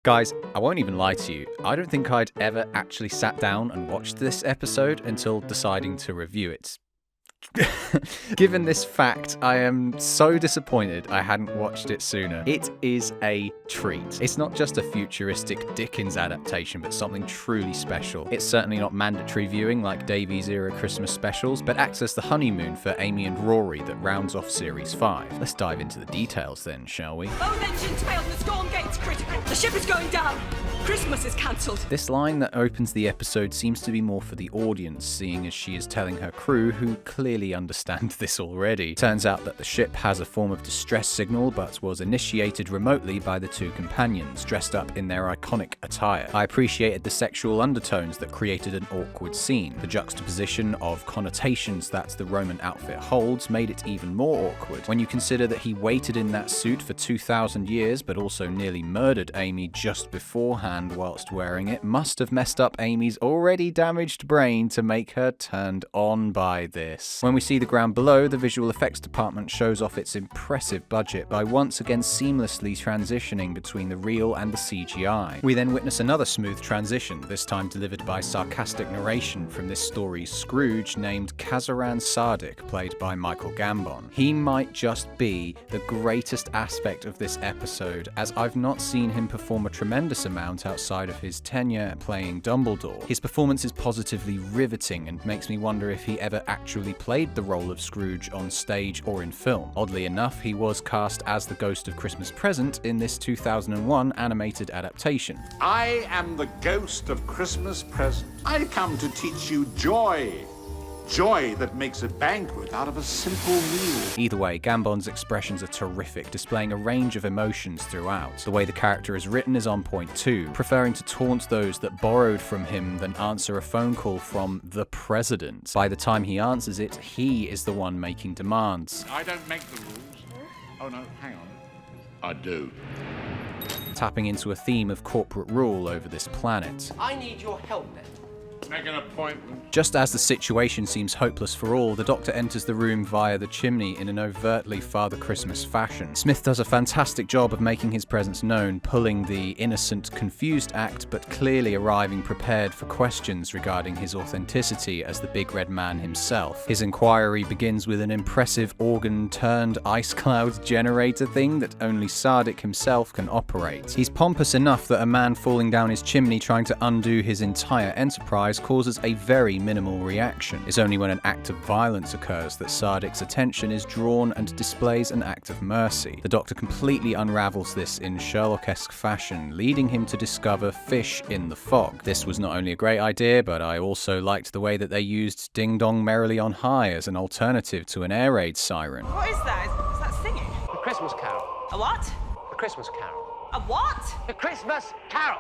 Guys, I won't even lie to you, I don't think I'd ever actually sat down and watched this episode until deciding to review it. Given this fact, I am so disappointed I hadn't watched it sooner. It is a treat. It's not just a futuristic Dickens adaptation, but something truly special. It's certainly not mandatory viewing like Davies era Christmas specials, but acts as the honeymoon for Amy and Rory that rounds off Series 5. Let's dive into the details then, shall we? Both engines failed and the storm gate's critical. The ship is going down. Christmas is cancelled. This line that opens the episode seems to be more for the audience, seeing as she is telling her crew, who clearly understand this already. Turns out that the ship has a form of distress signal, but was initiated remotely by the two companions, dressed up in their iconic attire. I appreciated the sexual undertones that created an awkward scene. The juxtaposition of connotations that the Roman outfit holds made it even more awkward. When you consider that he waited in that suit for 2,000 years, but also nearly murdered Amy just beforehand whilst wearing it, must have messed up Amy's already damaged brain to make her turned on by this. When we see the ground below, the visual effects department shows off its impressive budget by once again seamlessly transitioning between the real and the CGI. We then witness another smooth transition, this time delivered by sarcastic narration from this story's Scrooge named Kazaran Sardik, played by Michael Gambon. He might just be the greatest aspect of this episode, as I've not seen him perform a tremendous amount outside of his tenure playing Dumbledore. His performance is positively riveting and makes me wonder if he ever actually played the role of Scrooge on stage or in film. Oddly enough, he was cast as the Ghost of Christmas Present in this 2001 animated adaptation. I am the Ghost of Christmas Present. I come to teach you joy. Joy that makes a banquet out of a simple meal. Either way, Gambon's expressions are terrific, displaying a range of emotions throughout. The way the character is written is on point too, preferring to taunt those that borrowed from him than answer a phone call from the president. By the time he answers it, he is the one making demands. I don't make the rules. Oh no, hang on. I do. Tapping into a theme of corporate rule over this planet. I need your help then. Make an appointment. Just as the situation seems hopeless for all, the Doctor enters the room via the chimney in an overtly Father Christmas fashion. Smith does a fantastic job of making his presence known, pulling the innocent, confused act, but clearly arriving prepared for questions regarding his authenticity as the Big Red Man himself. His inquiry begins with an impressive organ-turned ice cloud generator thing that only Sardik himself can operate. He's pompous enough that a man falling down his chimney trying to undo his entire enterprise causes a very minimal reaction. It's only when an act of violence occurs that Sardik's attention is drawn and displays an act of mercy. The Doctor completely unravels this in Sherlock-esque fashion, leading him to discover fish in the fog. This was not only a great idea, but I also liked the way that they used Ding Dong Merrily on High as an alternative to an air raid siren. What is that? Is that singing? A Christmas carol. A what? A Christmas carol. A what? A Christmas carol.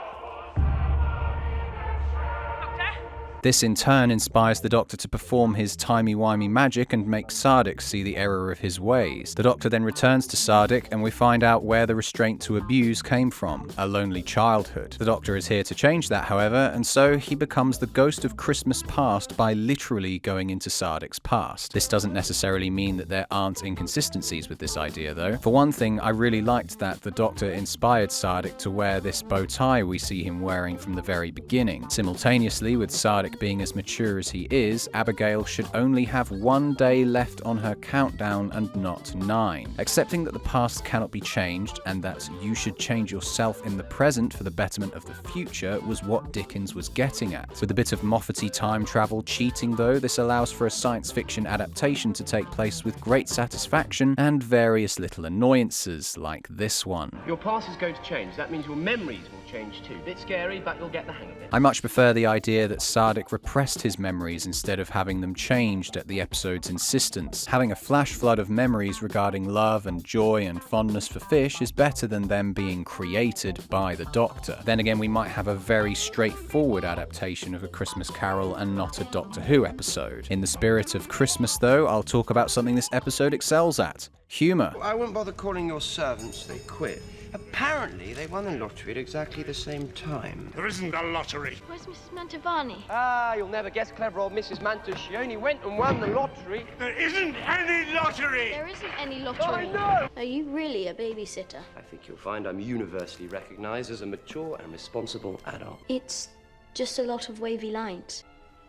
This in turn inspires the Doctor to perform his timey-wimey magic and make Sardik see the error of his ways. The Doctor then returns to Sardik and we find out where the restraint to abuse came from, a lonely childhood. The Doctor is here to change that, however, and so he becomes the Ghost of Christmas Past by literally going into Sardik's past. This doesn't necessarily mean that there aren't inconsistencies with this idea though. For one thing, I really liked that the Doctor inspired Sardik to wear this bow tie we see him wearing from the very beginning. Simultaneously, with Sardik being as mature as he is, Abigail should only have 1 day left on her countdown and not 9. Accepting that the past cannot be changed and that you should change yourself in the present for the betterment of the future was what Dickens was getting at. With a bit of Moffat-y time travel cheating though, this allows for a science fiction adaptation to take place with great satisfaction and various little annoyances like this one. Your past is going to change. That means your memories will change too. Bit scary, but you'll get the hang of it. I much prefer the idea that Sardik repressed his memories instead of having them changed at the episode's insistence. Having a flash flood of memories regarding love and joy and fondness for fish is better than them being created by the Doctor. Then again, we might have a very straightforward adaptation of A Christmas Carol and not a Doctor Who episode. In the spirit of Christmas though, I'll talk about something this episode excels at: humour. I wouldn't bother calling your servants, they quit. Apparently, they won the lottery at exactly the same time. There isn't a lottery. Where's Mrs. Mantovani? Ah, you'll never guess clever old Mrs. Mantus. She only went and won the lottery. There isn't any lottery. There isn't any lottery. I know! Are you really a babysitter? I think you'll find I'm universally recognized as a mature and responsible adult. It's just a lot of wavy lines.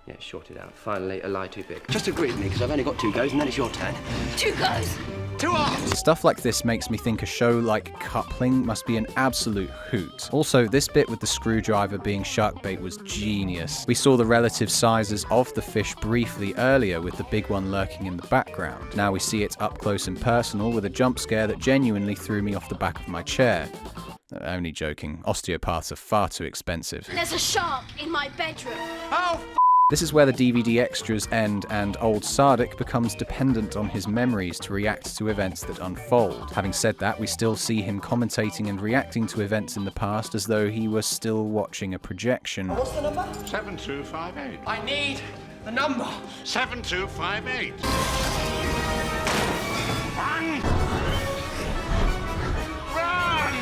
Yeah, short it out. Finally, a lie too big. Just agree with me, because I've only got 2 goes, and then it's your turn. 2 goes! 2 arms! Stuff like this makes me think a show like Coupling must be an absolute hoot. Also, this bit with the screwdriver being shark bait was genius. We saw the relative sizes of the fish briefly earlier with the big one lurking in the background. Now we see it up close and personal with a jump scare that genuinely threw me off the back of my chair. Only joking. Osteopaths are far too expensive. There's a shark in my bedroom. This is where the DVD extras end and old Sardik becomes dependent on his memories to react to events that unfold. Having said that, we still see him commentating and reacting to events in the past as though he was still watching a projection. What's the number? 7258. I need the number. 7258.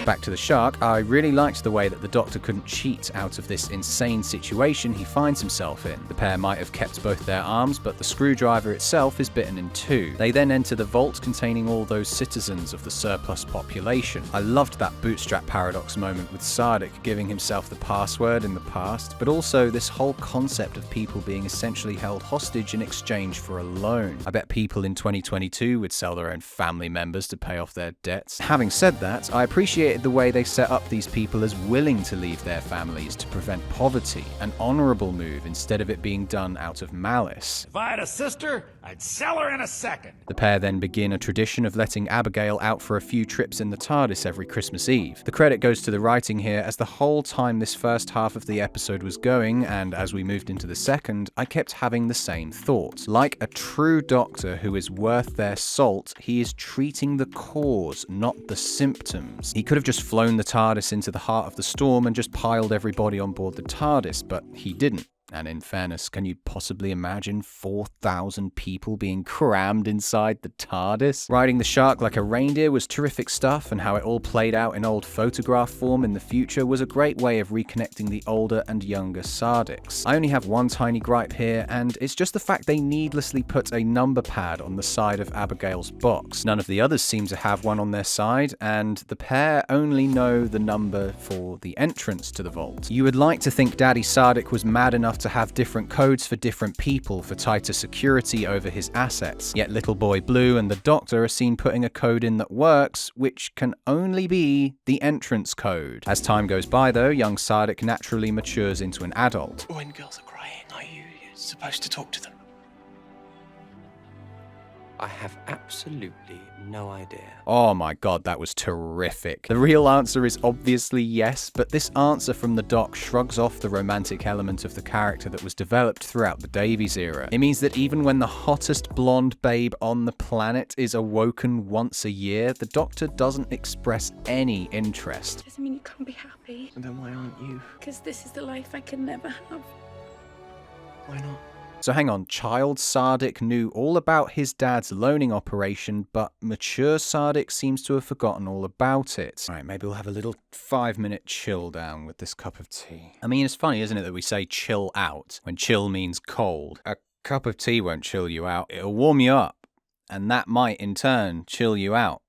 Back to the shark, I really liked the way that the Doctor couldn't cheat out of this insane situation he finds himself in. The pair might have kept both their arms, but the screwdriver itself is bitten in 2. They then enter the vault containing all those citizens of the surplus population. I loved that bootstrap paradox moment with Sardik giving himself the password in the past, but also this whole concept of people being essentially held hostage in exchange for a loan. I bet people in 2022 would sell their own family members to pay off their debts. Having said that, I appreciated the way they set up these people as willing to leave their families to prevent poverty, an honourable move instead of it being done out of malice. If I had a sister, I'd sell her in a second. The pair then begin a tradition of letting Abigail out for a few trips in the TARDIS every Christmas Eve. The credit goes to the writing here, as the whole time this first half of the episode was going, and as we moved into the second, I kept having the same thought. Like a true Doctor who is worth their salt, he is treating the cause, not the symptoms. He could have just flown the TARDIS into the heart of the storm and just piled everybody on board the TARDIS, but he didn't. And in fairness, can you possibly imagine 4,000 people being crammed inside the TARDIS? Riding the shark like a reindeer was terrific stuff, and how it all played out in old photograph form in the future was a great way of reconnecting the older and younger Sardics. I only have one tiny gripe here, and it's just the fact they needlessly put a number pad on the side of Abigail's box. None of the others seem to have one on their side, and the pair only know the number for the entrance to the vault. You would like to think Daddy Sardik was mad enough to have different codes for different people for tighter security over his assets. Yet Little Boy Blue and the Doctor are seen putting a code in that works, which can only be the entrance code. As time goes by though, young Sardik naturally matures into an adult. When girls are crying, are you supposed to talk to them? I have absolutely no idea. Oh my god, that was terrific. The real answer is obviously yes, but this answer from the Doc shrugs off the romantic element of the character that was developed throughout the Davies era. It means that even when the hottest blonde babe on the planet is awoken once a year, the Doctor doesn't express any interest. Doesn't mean you can't be happy. And then why aren't you? Because this is the life I can never have. Why not? So hang on, child Sardik knew all about his dad's loaning operation, but mature Sardik seems to have forgotten all about it. Alright, maybe we'll have a little 5-minute chill down with this cup of tea. I mean, it's funny, isn't it, that we say chill out when chill means cold. A cup of tea won't chill you out, it'll warm you up, and that might in turn chill you out.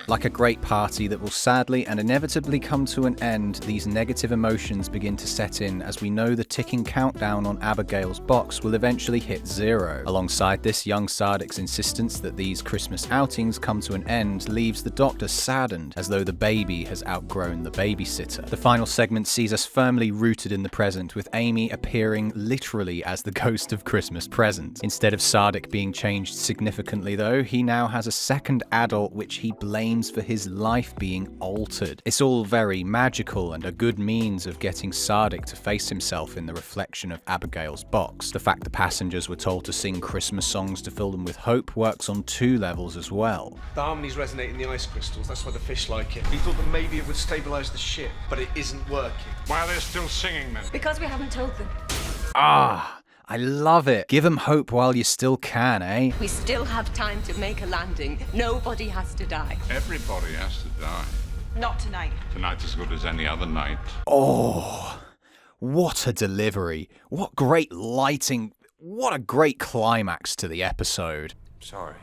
Like a great party that will sadly and inevitably come to an end, these negative emotions begin to set in as we know the ticking countdown on Abigail's box will eventually hit 0. Alongside this, young Sardik's insistence that these Christmas outings come to an end leaves the Doctor saddened, as though the baby has outgrown the babysitter. The final segment sees us firmly rooted in the present, with Amy appearing literally as the ghost of Christmas present. Instead of Sardik being changed significantly though, he now has a second adult which he blames for his life being altered. It's all very magical and a good means of getting Sardik to face himself in the reflection of Abigail's box. The fact the passengers were told to sing Christmas songs to fill them with hope works on 2 levels as well. The harmonies resonate in the ice crystals, that's why the fish like it. He thought that maybe it would stabilise the ship, but it isn't working. Why are they still singing then? Because we haven't told them. I love it. Give 'em hope while you still can, eh? We still have time to make a landing. Nobody has to die. Everybody has to die. Not tonight. Tonight's as good as any other night. Oh, what a delivery. What great lighting. What a great climax to the episode. Sorry.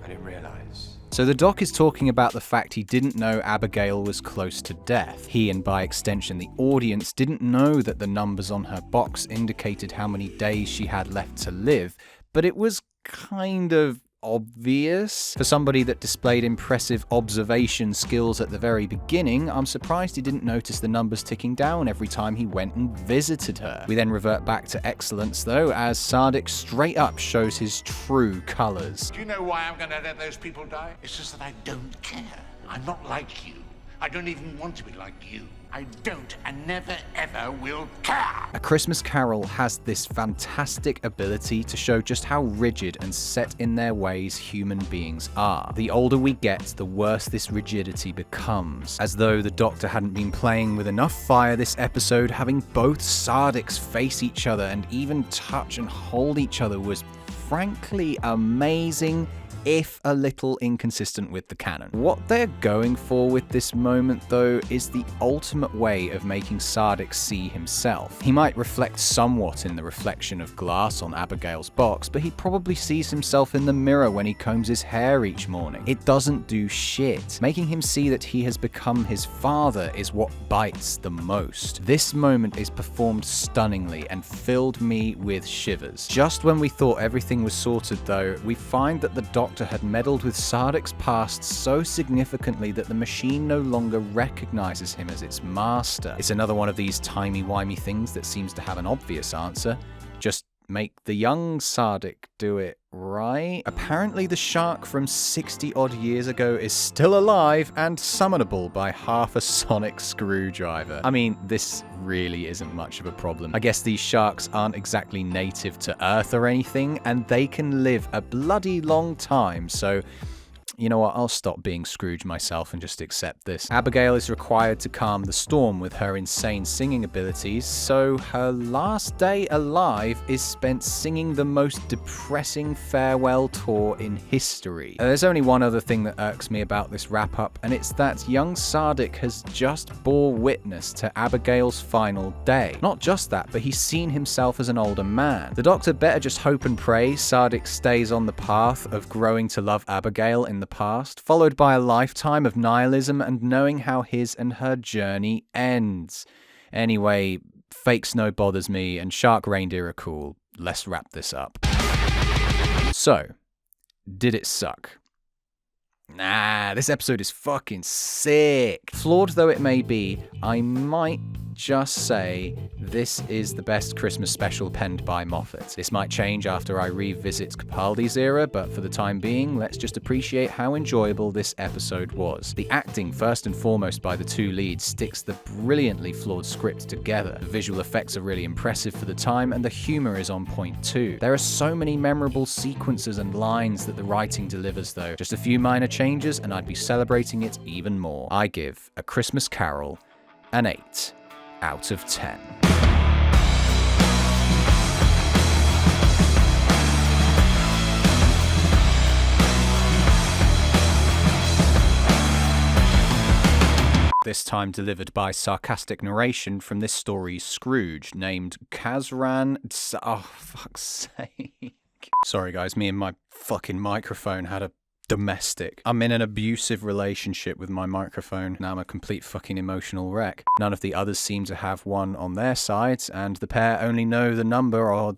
I didn't realize. So the doc is talking about the fact he didn't know Abigail was close to death. He, and by extension the audience, didn't know that the numbers on her box indicated how many days she had left to live, but it was kind of obvious. For somebody that displayed impressive observation skills at the very beginning, I'm surprised he didn't notice the numbers ticking down every time he went and visited her. We then revert back to excellence though, as Sardik straight up shows his true colours. Do you know why I'm gonna let those people die? It's just that I don't care. I'm not like you. I don't even want to be like you. I don't and never ever will care. A Christmas Carol has this fantastic ability to show just how rigid and set in their ways human beings are. The older we get, the worse this rigidity becomes. As though the Doctor hadn't been playing with enough fire this episode, having both Sardiks face each other and even touch and hold each other was frankly amazing, if a little inconsistent with the canon. What they're going for with this moment, though, is the ultimate way of making Sardik see himself. He might reflect somewhat in the reflection of glass on Abigail's box, but he probably sees himself in the mirror when he combs his hair each morning. It doesn't do shit. Making him see that he has become his father is what bites the most. This moment is performed stunningly and filled me with shivers. Just when we thought everything was sorted, though, we find that the Doctor had meddled with Sardik's past so significantly that the machine no longer recognizes him as its master. It's another one of these timey-wimey things that seems to have an obvious answer. Just make the young Sardik do it, right? Apparently the shark from 60 odd years ago is still alive and summonable by half a sonic screwdriver. I mean, this really isn't much of a problem. I guess these sharks aren't exactly native to Earth or anything, and they can live a bloody long time, so you know what, I'll stop being Scrooge myself and just accept this. Abigail is required to calm the storm with her insane singing abilities, so her last day alive is spent singing the most depressing farewell tour in history. There's only one other thing that irks me about this wrap-up, and it's that young Sardik has just bore witness to Abigail's final day. Not just that, but he's seen himself as an older man. The Doctor better just hope and pray Sardik stays on the path of growing to love Abigail in the past, followed by a lifetime of nihilism and knowing how his and her journey ends. Anyway, fake snow bothers me and shark reindeer are cool. Let's wrap this up. So, did it suck? Nah, this episode is fucking sick. Flawed though it may be, I might just say this is the best Christmas special penned by Moffat. This might change after I revisit Capaldi's era, but for the time being, let's just appreciate how enjoyable this episode was. The acting, first and foremost by the two leads, sticks the brilliantly flawed script together. The visual effects are really impressive for the time, and the humor is on point too. There are so many memorable sequences and lines that the writing delivers though. Just a few minor changes and I'd be celebrating it even more. I give A Christmas Carol an 8 out of 10. This time delivered by sarcastic narration from this story's Scrooge, named Kazran. Oh, fuck's sake. Sorry guys, me and my fucking microphone had a domestic. I'm in an abusive relationship with my microphone. Now I'm a complete fucking emotional wreck. None of the others seem to have one on their sides, and the pair only know the number or